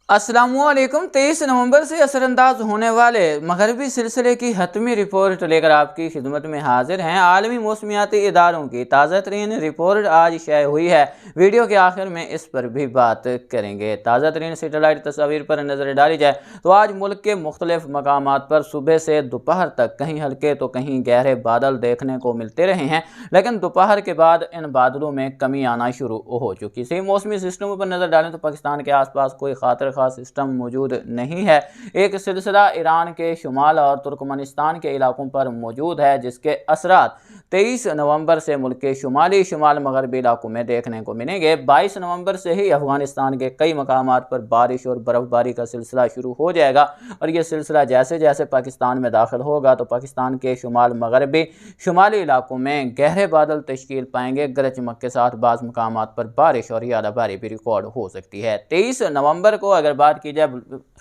अस्सलामुअलैकुम। 23 नवंबर से असरअंदाज होने वाले मगरबी सिलसिले की हतमी रिपोर्ट लेकर आपकी खिदमत में हाजिर हैं। आलमी मौसमियाती इदारों की ताज़ा तरीन रिपोर्ट आज शाये हुई है। वीडियो के आखिर में इस पर भी बात करेंगे। ताज़ा तरीन सेटेलाइट तस्वीर पर नज़र डाली जाए तो आज मुल्क के मुख्तलिफ मकामात पर सुबह से दोपहर तक कहीं हल्के तो कहीं गहरे बादल देखने को मिलते रहे हैं, लेकिन दोपहर के बाद इन बादलों में कमी आना शुरू हो चुकी। सही मौसमी सिस्टमों पर नज़र डालें तो पाकिस्तान के आस पास कोई खातिर सिस्टम मौजूद नहीं है। एक सिलसिला ईरान के शुमाल और तुर्कमेनिस्तान के इलाकों पर मौजूद है, जिसके असरात 23 नवंबर से मुल्क के शुमाल मगरबी इलाकों में देखने को मिलेंगे। 22 नवंबर से ही अफगानिस्तान के कई मकामात पर बारिश और बर्फबारी का सिलसिला शुरू हो जाएगा और यह सिलसिला जैसे जैसे पाकिस्तान में दाखिल होगा तो पाकिस्तान के शुमाली इलाकों में गहरे बादल तश्कील पाएंगे। गरज चमक के साथ बाज़ मकामात पर बारिश और यादाबारी भी रिकॉर्ड हो सकती है। 23 नवंबर को अगर बात की जाए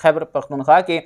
खैबर पख्तूनख्वा की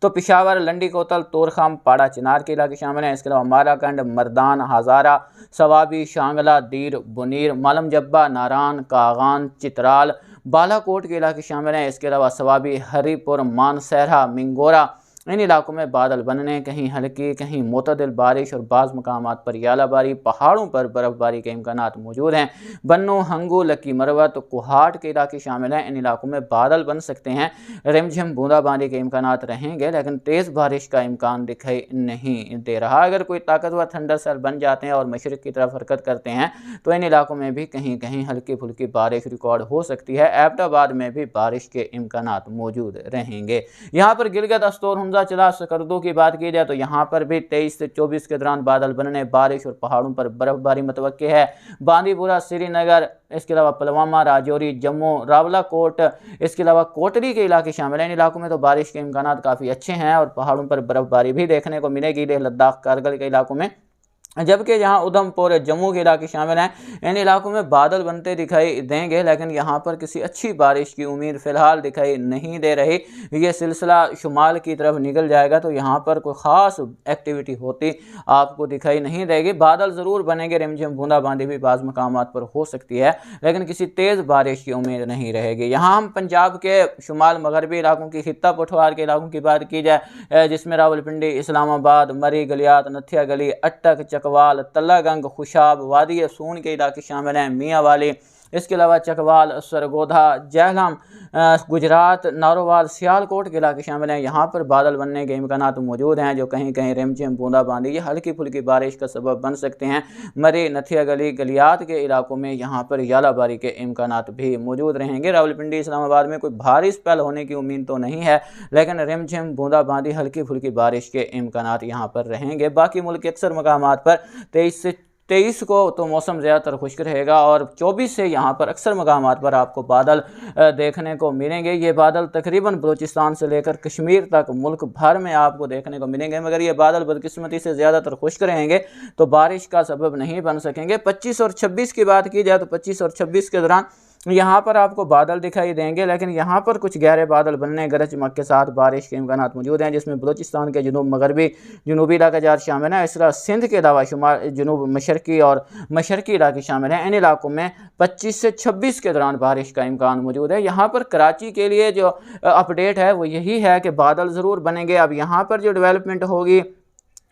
तो पेशावर, लंडी कोतल, तोरखाम, पाड़ा चिनार के इलाके शामिल हैं। इसके अलावा मालाकंड, मर्दान, हज़ारा, सवाबी, शांगला, दीर, बुनीर, मालम जब्बा, नारान, कागान, चित्राल, बालाकोट के इलाके शामिल हैं। इसके अलावा सवाबी, हरीपुर, मानसहरा, मिंगोरा, इन इलाकों में बादल बनने, कहीं हल्की कहीं मोतदिल बारिश और बाज़ मकामात पर यालाबारी, पहाड़ों पर बर्फबारी के इम्कानात मौजूद हैं। बन्नू, हंगू, लकी मरवत, कुहाट के इलाके शामिल हैं। इन इलाकों में बादल बन सकते हैं। रिमझिम बूंदाबांदी के इम्कानात रहेंगे, लेकिन तेज़ बारिश का इम्कान दिखाई नहीं दे रहा। अगर कोई ताकतवर थंडर सेल बन जाते हैं और मशरक़ की तरफ हरकत करते हैं तो इन इलाकों में भी कहीं कहीं हल्की फुल्की बारिश रिकॉर्ड हो सकती है। एबटाबाद में भी बारिश के इम्कानात मौजूद रहेंगे। यहाँ पर गिलगित, अस्तोर, चला सकर्दो की बात की जाए तो यहाँ पर भी 23 से 24 के दौरान बादल बनने, बारिश और पहाड़ों पर बर्फबारी मुतवक्के है। बांदीपुरा, श्रीनगर, इसके अलावा पुलवामा, राजौरी, जम्मू, रावलाकोट, इसके अलावा कोटरी के इलाके शामिल हैं। इन इलाकों में तो बारिश के इम्कानात काफ़ी अच्छे हैं और पहाड़ों पर बर्फबारी भी देखने को मिलेगी। लेह लद्दाख, कारगिल के इलाकों में, जबकि जहां उधमपुर, जम्मू के इलाके शामिल हैं, इन इलाकों में बादल बनते दिखाई देंगे, लेकिन यहां पर किसी अच्छी बारिश की उम्मीद फ़िलहाल दिखाई नहीं दे रही। ये सिलसिला शुमाल की तरफ निकल जाएगा तो यहां पर कोई ख़ास एक्टिविटी होती आपको दिखाई नहीं देगी। बादल ज़रूर बनेंगे, रिमझिम बूंदाबांदी भी बाज़ मकामात पर हो सकती है, लेकिन किसी तेज़ बारिश की उम्मीद नहीं रहेगी। यहाँ हम पंजाब के शुमाल मगरबी इलाकों की, खित्ता पठवार के इलाकों की बात की जाए जिसमें रावलपिंडी, इस्लामाबाद, मरी, गलियात, नथिया गली, अट्टक, चकवाल, तल्लागंग, खुशाब, वादी सून के इलाके शामिल हैं। मियाँ वाली, इसके अलावा चकवाल, सरगोधा, जहलम, गुजरात, नारोवाल, सियालकोट के इलाके शामिल हैं। यहाँ पर बादल बनने के इम्कानात मौजूद हैं जो कहीं कहीं रिमझिम बूंदाबांदी या हल्की फुल्की बारिश का सबब बन सकते हैं। मरी, नथिया गली, गलियात के इलाकों में यहाँ पर यालाबारी के इम्कानात भी मौजूद रहेंगे। रावलपिंडी, इस्लामाबाद में कोई भारी स्पेल होने की उम्मीद तो नहीं है, लेकिन रिमझिम बूंदाबांदी, हल्की फुल्की बारिश के इम्कानात यहाँ पर रहेंगे। बाकी मुल्क के अक्सर मकामात पर 23 को तो मौसम ज़्यादातर खुश्क रहेगा और 24 से यहाँ पर अक्सर मकामात पर आपको बादल देखने को मिलेंगे। ये बादल तकरीबन बलूचिस्तान से लेकर कश्मीर तक मुल्क भर में आपको देखने को मिलेंगे, मगर ये बादल बदकिस्मती से ज़्यादातर खुश्क रहेंगे तो बारिश का सबब नहीं बन सकेंगे। 25 और 26 की बात की जाए तो 25 और 26 के दौरान यहाँ पर आपको बादल दिखाई देंगे, लेकिन यहाँ पर कुछ गहरे बादल बनने, गरज चमक के साथ बारिश के इम्कानात मौजूद हैं, जिसमें बलूचिस्तान के जनूबी इलाके जार शामिल हैं। इस तरह सिंध के अलावा शुमाल, जनूब मशरकी और मशरकी इलाके शामिल हैं। इन इलाकों में 25 से 26 के दौरान बारिश का इम्कान मौजूद है। यहाँ पर कराची के लिए जो अपडेट है वो यही है कि बादल ज़रूर बनेंगे। अब यहाँ पर जो डेवलपमेंट होगी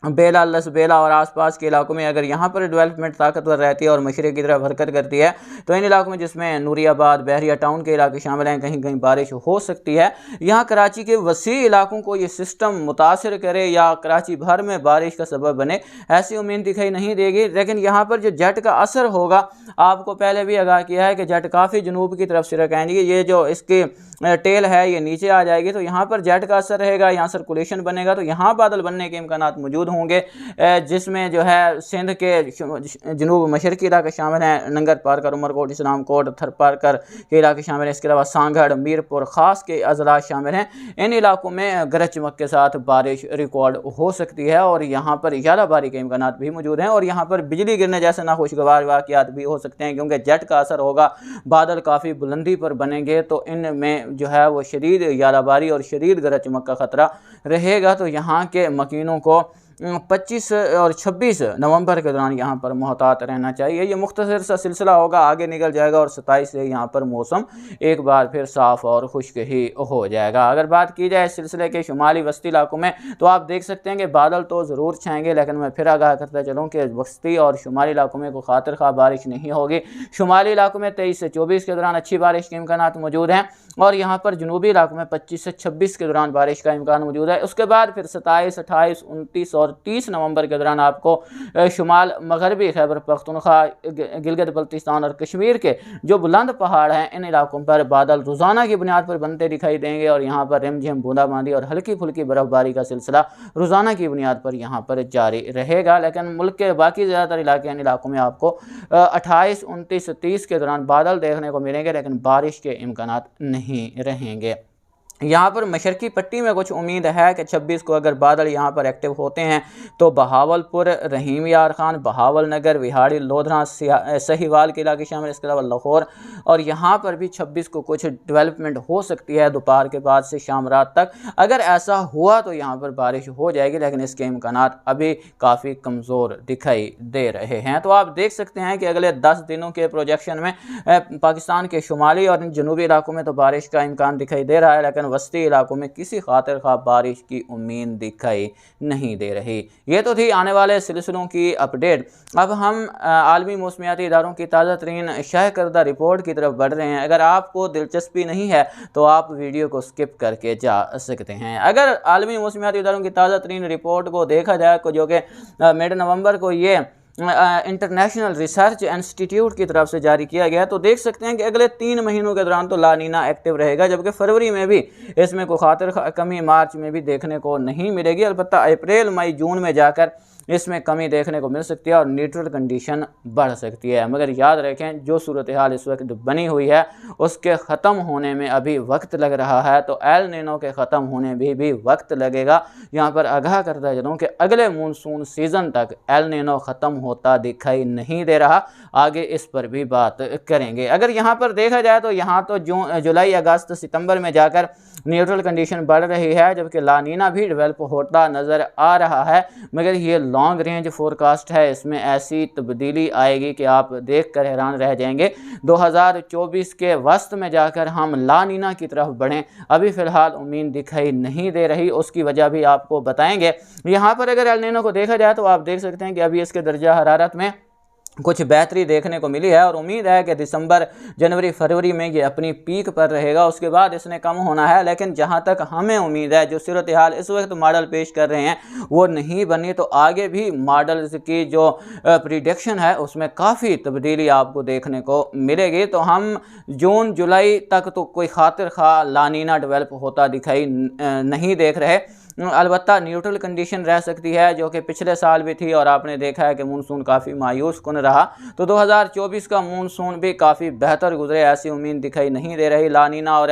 बेला, लसबेला और आसपास के इलाकों में, अगर यहाँ पर डेवलपमेंट ताकतवर रहती है और मशरक़ की तरफ हरकत करती है तो इन इलाकों में, जिसमें नूरियाबाद, बहरिया टाउन के इलाके शामिल हैं, कहीं कहीं बारिश हो सकती है। यहाँ कराची के वसी इलाकों को ये सिस्टम मुतासिर करे या कराची भर में बारिश का सबब बने, ऐसी उम्मीद दिखाई नहीं देगी। लेकिन यहाँ पर जो जेट का असर होगा, आपको पहले भी आगाह किया है कि जेट काफ़ी जनूब की तरफ सिरक आएंगी। ये जो इसकी टेल है ये नीचे आ जाएगी तो यहाँ पर जेट का असर रहेगा, यहाँ सर्कुलेशन बनेगा तो यहाँ बादल बनने के इम्कानात मौजूद होंगे, जिसमें जो है सिंध के जनूब मशरकी इलाके शामिल हैं। नंगर पारकर, उमरकोट, इस्लामकोट, थर पारकर के इलाके शामिल हैं। इसके अलावा सांगड़, मीरपुर ख़ास के अजला शामिल हैं। इन इलाकों में गरज चमक के साथ बारिश रिकॉर्ड हो सकती है और यहाँ पर यालाबारी के इम्कानात भी मौजूद हैं और यहाँ पर बिजली गिरने जैसे नाखुशगवार वाक़यात भी हो सकते हैं, क्योंकि जेट का असर होगा, बादल काफ़ी बुलंदी पर बनेंगे तो इनमें जो है वो शदीद यालाबारी और शदीद गरज चमक का ख़तरा रहेगा। तो यहाँ के मकीनों को 25 और 26 नवंबर के दौरान यहाँ पर मोहतात रहना चाहिए। ये मुख्तसर सा सिलसिला होगा, आगे निकल जाएगा और 27 से यहाँ पर मौसम एक बार फिर साफ़ और खुश्क ही हो जाएगा। अगर बात की जाए सिलसिले के शुमाली वस्ती इलाकों में तो आप देख सकते हैं कि बादल तो ज़रूर छाएंगे, लेकिन मैं फिर आगाह करता चलूँ कि वस्ती और शुमाली इलाकों में कोई खातिर खा बारिश नहीं होगी। शुमाली इलाकों में 23 से 24 के दौरान अच्छी बारिश के इम्कान मौजूद हैं और यहाँ पर जनूबी इलाकों में 25 से 26 के दौरान बारिश का इम्कान मौजूद है। उसके बाद फिर 27, 28, 29 और 30 नवंबर के दौरान आपको शुमाल मगरबी खैबर पख्तूनख्वा, गिलगित बल्तिस्तान और कश्मीर के जो बुलंद पहाड़ हैं इन इलाकों पर बादल रोज़ाना की बुनियाद पर बनते दिखाई देंगे और यहाँ पर रिमझिम बूंदाबांदी और हल्की फुल्की बर्फबारी का सिलसिला रोज़ाना की बुनियाद पर यहाँ पर जारी रहेगा। लेकिन मुल्क के बाकी ज़्यादातर इलाके इन इलाकों में आपको 28, 29, 30 के दौरान बादल देखने को मिलेंगे, लेकिन बारिश के इम्कान नहीं रहेंगे। यहाँ पर मशरकी पट्टी में कुछ उम्मीद है कि 26 को अगर बादल यहाँ पर एक्टिव होते हैं तो बहावलपुर, रहीम यार खान, बहावल नगर, विहाड़ी, लोधरा, सहीवाल के इलाके शामिल, इसके अलावा लाहौर और यहाँ पर भी 26 को कुछ डेवलपमेंट हो सकती है दोपहर के बाद से शाम रात तक। अगर ऐसा हुआ तो यहाँ पर बारिश हो जाएगी, लेकिन इसके इम्कान अभी काफ़ी कमज़ोर दिखाई दे रहे हैं। तो आप देख सकते हैं कि अगले 10 दिनों के प्रोजेक्शन में पाकिस्तान के शुमाली और जनूबी इलाकों में तो बारिश का इम्कान दिखाई दे रहा है, लेकिन वस्ती इलाकों में किसी खातिर खा बारिश की उम्मीद दिखाई नहीं दे रही। ये तो थी आने वाले सिलसिलों की अपडेट। अब हम आलमी मौसमियाती इदारों की ताज़ा तरीन शाया करदा रिपोर्ट की तरफ बढ़ रहे हैं। अगर आपको दिलचस्पी नहीं है तो आप वीडियो को स्किप करके जा सकते हैं। अगर आलमी मौसमियाती इदारों की ताज़ा तरीन रिपोर्ट को देखा जाए जो कि मिड नवंबर को ये इंटरनेशनल रिसर्च इंस्टीट्यूट की तरफ से जारी किया गया, तो देख सकते हैं कि अगले 3 महीनों के दौरान तो लानीना एक्टिव रहेगा, जबकि फरवरी में भी इसमें कोई खातिर कमी मार्च में भी देखने को नहीं मिलेगी। अलबत्ता अप्रैल, मई, जून में जाकर इसमें कमी देखने को मिल सकती है और न्यूट्रल कंडीशन बढ़ सकती है। मगर याद रखें जो सूरत हाल इस वक्त बनी हुई है उसके ख़त्म होने में अभी वक्त लग रहा है, तो एल नीनो के ख़त्म होने में भी वक्त लगेगा। यहाँ पर आगाह करता चलूँ कि अगले मानसून सीज़न तक एल नीनो ख़त्म होता दिखाई नहीं दे रहा। आगे इस पर भी बात करेंगे। अगर यहाँ पर देखा जाए तो यहाँ तो जुलाई, अगस्त, सितंबर में जाकर न्यूट्रल कंडीशन बढ़ रही है, जबकि लानीना भी डेवलप होता नज़र आ रहा है। मगर ये लॉन्ग रेंज फोरकास्ट है, इसमें ऐसी तब्दीली आएगी कि आप देख कर हैरान रह जाएंगे। 2024 के वस्त में जाकर हम लानीना की तरफ बढ़ें, अभी फ़िलहाल उम्मीद दिखाई नहीं दे रही। उसकी वजह भी आपको बताएंगे। यहाँ पर अगर एल नीनो को देखा जाए तो आप देख सकते हैं कि अभी इसके दर्जा हरारत में कुछ बेहतरी देखने को मिली है और उम्मीद है कि दिसंबर, जनवरी, फरवरी में ये अपनी पीक पर रहेगा, उसके बाद इसने कम होना है। लेकिन जहां तक हमें उम्मीद है, जो सूरत हाल इस वक्त मॉडल पेश कर रहे हैं वो नहीं बनी, तो आगे भी मॉडल्स की जो प्रिडिक्शन है उसमें काफ़ी तब्दीली आपको देखने को मिलेगी। तो हम जून, जुलाई तक तो कोई खातिर खा लानीना डेवलप होता दिखाई नहीं देख रहे। अलबत्ता न्यूट्रल कंडीशन रह सकती है, जो कि पिछले साल भी थी और आपने देखा है कि मानसून काफ़ी मायूस कुन रहा। तो 2024 का मानसून भी काफ़ी बेहतर गुजरे ऐसी उम्मीद दिखाई नहीं दे रही। लानीना और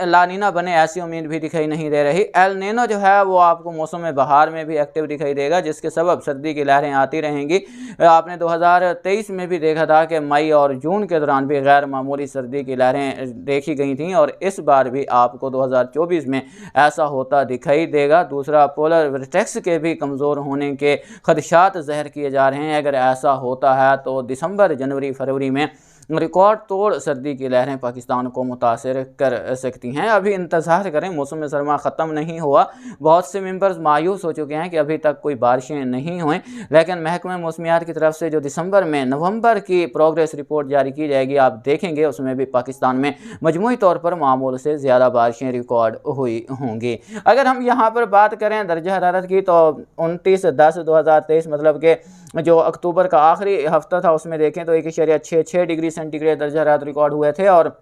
लानीना बने ऐसी उम्मीद भी दिखाई नहीं दे रही। एल नीनो जो है वो आपको मौसम में बहार में भी एक्टिव दिखाई देगा, जिसके सबब सर्दी की लहरें आती रहेंगी। आपने 2023 में भी देखा था कि मई और जून के दौरान भी गैर मामूली सर्दी की लहरें देखी गई थीं और इस बार भी आपको 2024 में ऐसा होता दिखाई देगा। दूसरा, पोलर वर्टेक्स के भी कमज़ोर होने के खदशात ज़ाहिर किए जा रहे हैं। अगर ऐसा होता है तो दिसंबर, जनवरी, फरवरी में रिकॉर्ड तोड़ सर्दी की लहरें पाकिस्तान को मुतासर कर सकती हैं। अभी इंतज़ार करें, मौसम सरमा ख़त्म नहीं हुआ। बहुत से मेंबर्स मायूस हो चुके हैं कि अभी तक कोई बारिशें नहीं हुई, लेकिन महकमा मौसमियात की तरफ से जो दिसंबर में नवंबर की प्रोग्रेस रिपोर्ट जारी की जाएगी, आप देखेंगे उसमें भी पाकिस्तान में मजमूई तौर पर मामूल से ज़्यादा बारिशें रिकॉर्ड हुई होंगी। अगर हम यहाँ पर बात करें दर्जा हरारत की तो 29/10/2023 मतलब कि जो अक्टूबर का आखिरी हफ्ता था उसमें देखें तो 1.66 डिग्री सेंटीग्रेड दर्जा हरारत रिकॉर्ड हुए थे और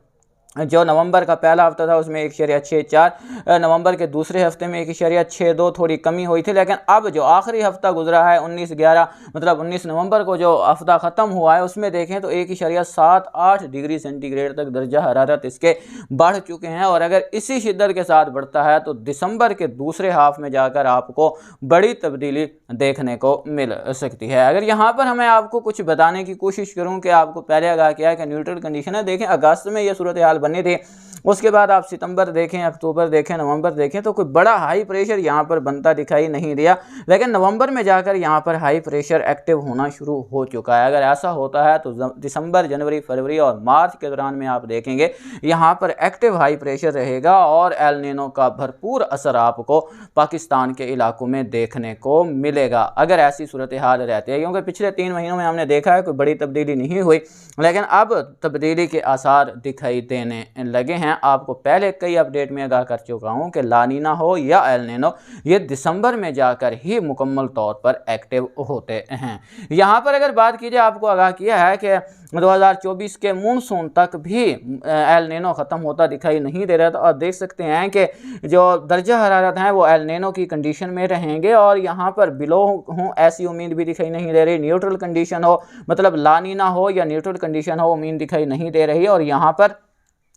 जो नवंबर का पहला हफ्ता था उसमें 1.64, नवंबर के दूसरे हफ्ते में 1.62 थोड़ी कमी हुई थी। लेकिन अब जो आखिरी हफ्ता गुजरा है 19/11 मतलब 19 नवंबर को जो हफ्ता ख़त्म हुआ है उसमें देखें तो 1.78 डिग्री सेंटीग्रेड तक दर्जा हरारत इसके बढ़ चुके हैं और अगर इसी शिद्दत के साथ बढ़ता है तो दिसंबर के दूसरे हाफ में जाकर आपको बड़ी तब्दीली देखने को मिल सकती है। अगर यहाँ पर हमें आपको कुछ बताने की कोशिश करूँ कि आपको पहले आगाह किया है कि न्यूट्रल कंडीशन है, देखें अगस्त में यह सूरत हाल बनी थी उसके बाद आप सितंबर देखें, अक्टूबर देखें, नवंबर देखें तो कोई बड़ा हाई प्रेशर यहाँ पर बनता दिखाई नहीं दिया, लेकिन नवंबर में जाकर यहाँ पर हाई प्रेशर एक्टिव होना शुरू हो चुका है। अगर ऐसा होता है तो दिसंबर, जनवरी, फरवरी और मार्च के दौरान में आप देखेंगे यहाँ पर एक्टिव हाई प्रेशर रहेगा और एल नीनो का भरपूर असर आपको पाकिस्तान के इलाकों में देखने को मिलेगा अगर ऐसी सूरत हाल रहती है। क्योंकि पिछले 3 महीनों में हमने देखा है कोई बड़ी तब्दीली नहीं हुई, लेकिन अब तब्दीली के आसार दिखाई देने लगे हैं। आपको पहले कई अपडेट में आगाह कर चुका हूँ कि ला नीना हो या एल नीनो, ये दिसंबर में जाकर ही मुकम्मल तौर पर एक्टिव होते हैं। यहाँ पर अगर बात की जाए, आपको आगाह किया है कि 2024 के मानसून तक भी एल नीनो ख़त्म होता दिखाई नहीं दे रहा था और देख सकते हैं कि जो दर्जा हरारत हैं वो एल नीनो की कंडीशन में रहेंगे और यहाँ पर बिलो हों ऐसी उम्मीद भी दिखाई नहीं दे रही। न्यूट्रल कंडीशन हो, मतलब ला नीना हो या न्यूट्रल कंडीशन हो, उम्मीद दिखाई नहीं दे रही और यहाँ पर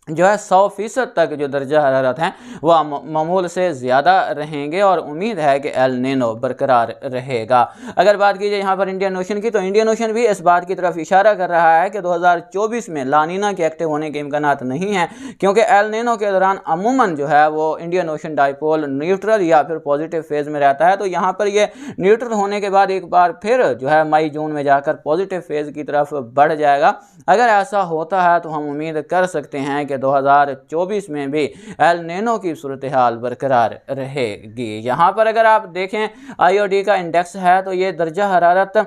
जो है 100% तक जो दर्जा हरारत हैं वह मामूल से ज़्यादा रहेंगे और उम्मीद है कि एल नीनो बरकरार रहेगा। अगर बात की जाए यहाँ पर इंडियन ओशन की, तो इंडियन ओशन भी इस बात की तरफ इशारा कर रहा है कि 2024 में ला नीना के एक्टिव होने के इम्कानात नहीं हैं, क्योंकि एल नीनो के दौरान अमूमन जो है वो इंडियन ओशन डाइपोल न्यूट्रल या फिर पॉजिटिव फेज़ में रहता है। तो यहाँ पर ये न्यूट्रल होने के बाद एक बार फिर जो है मई जून में जाकर पॉजिटिव फेज़ की तरफ बढ़ जाएगा। अगर ऐसा होता है तो हम उम्मीद कर सकते हैं कि 2024 में भी एल नीनो की सूरत हाल बरकरार रहेगी। यहाँ पर अगर आप देखें IOD का इंडेक्स है तो ये दर्जा हरारत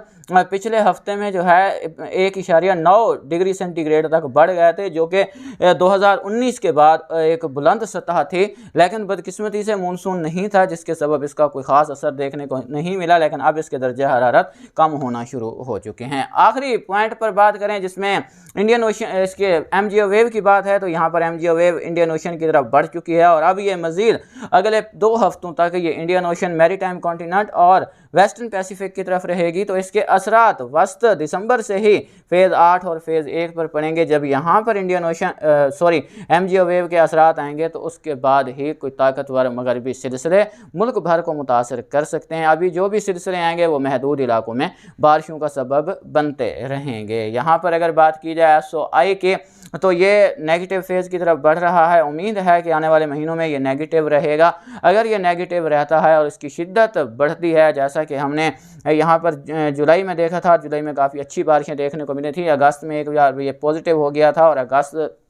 पिछले हफ्ते में जो है 1.9 डिग्री सेंटीग्रेड तक बढ़ गए थे, जो कि 2019 के बाद एक बुलंद सतह थी, लेकिन बदकिस्मती से मानसून नहीं था जिसके सबब इसका कोई ख़ास असर देखने को नहीं मिला। लेकिन अब इसके दर्जा हरारत कम होना शुरू हो चुके हैं। आखिरी पॉइंट पर बात करें जिसमें इंडियन ओशन इसके MGO वेव की बात है, तो यहाँ पर MGO वेव इंडियन ओशन की तरफ बढ़ चुकी है और अब ये मज़ीद अगले 2 हफ्तों तक ये इंडियन ओशन, मैरीटाइम कॉन्टिनेंट और वेस्टर्न पैसिफिक की तरफ रहेगी। तो इसके असरात वस्त दिसंबर से ही फेज़ 8 और फेज़ 1 पर पड़ेंगे। जब यहाँ पर इंडियन ओशन MGO वेव के असरात आएंगे तो उसके बाद ही कोई ताकतवर मगरबी सिलसिले मुल्क भर को मुतासर कर सकते हैं। अभी जो भी सिलसिले आएंगे वो महदूद इलाकों में बारिशों का सबब बनते रहेंगे। यहाँ पर अगर बात की जाए SOI के, तो ये नेगेटिव फेज़ की तरफ बढ़ रहा है। उम्मीद है कि आने वाले महीनों में ये नेगेटिव रहेगा। अगर ये नेगेटिव रहता है और इसकी शिद्दत बढ़ती है, जैसा कि हमने यहाँ पर जुलाई में देखा था, जुलाई में काफ़ी अच्छी बारिशें देखने को मिली थी, अगस्त में एक बार ये पॉजिटिव हो गया था और अगस्त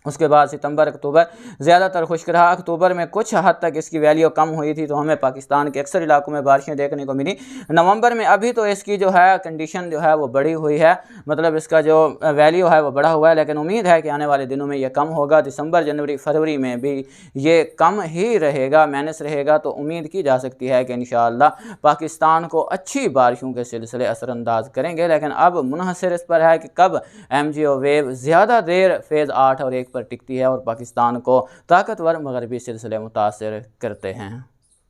उसके बाद सितंबर, अक्टूबर ज़्यादातर खुश्क रहा। अक्टूबर में कुछ हद तक इसकी वैल्यू कम हुई थी, तो हमें पाकिस्तान के अक्सर इलाकों में बारिशें देखने को मिली। नवंबर में अभी तो इसकी जो है कंडीशन जो है वो बढ़ी हुई है, मतलब इसका जो वैल्यू है वो बढ़ा हुआ है, लेकिन उम्मीद है कि आने वाले दिनों में ये कम होगा। दिसंबर, जनवरी, फरवरी में भी ये कम ही रहेगा, माइनस रहेगा। तो उम्मीद की जा सकती है कि इंशाअल्लाह पाकिस्तान को अच्छी बारिशों के सिलसिले असरअंदाज करेंगे। लेकिन अब मुनहसर इस पर है कि कब MGO वेव ज़्यादा देर फेज़ 8 और 1 पर टिकती है और पाकिस्तान को ताकतवर मगरबी सिलसिले मुतासर करते हैं।